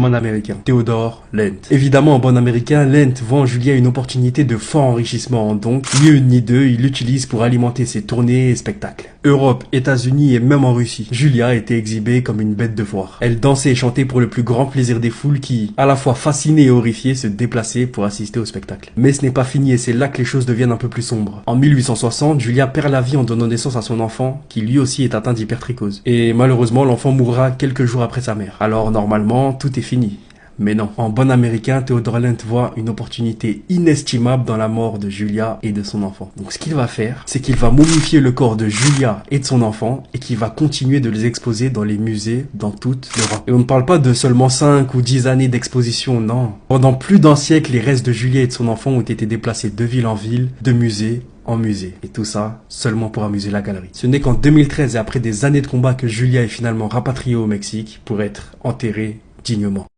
Bon américain, Theodore Lent. Évidemment, en bon américain, Lent voit en Julia une opportunité de fort enrichissement, donc ni une ni deux, il l'utilise pour alimenter ses tournées et spectacles. Europe, États-Unis et même en Russie, Julia était exhibée comme une bête de foire. Elle dansait et chantait pour le plus grand plaisir des foules qui, à la fois fascinées et horrifiées, se déplaçaient pour assister au spectacle. Mais ce n'est pas fini et c'est là que les choses deviennent un peu plus sombres. En 1860, Julia perd la vie en donnant naissance à son enfant, qui lui aussi est atteint d'hypertrichose. Et malheureusement, l'enfant mourra quelques jours après sa mère. Alors normalement, tout est fini. Mais non, en bon américain, Theodore Lent voit une opportunité inestimable dans la mort de Julia et de son enfant. Donc ce qu'il va faire, c'est qu'il va momifier le corps de Julia et de son enfant et qu'il va continuer de les exposer dans les musées dans toute l'Europe. Et on ne parle pas de seulement 5 ou 10 années d'exposition, non. Pendant plus d'un siècle, les restes de Julia et de son enfant ont été déplacés de ville en ville, de musée en musée. Et tout ça, seulement pour amuser la galerie. Ce n'est qu'en 2013 et après des années de combat que Julia est finalement rapatriée au Mexique pour être enterrée dignement.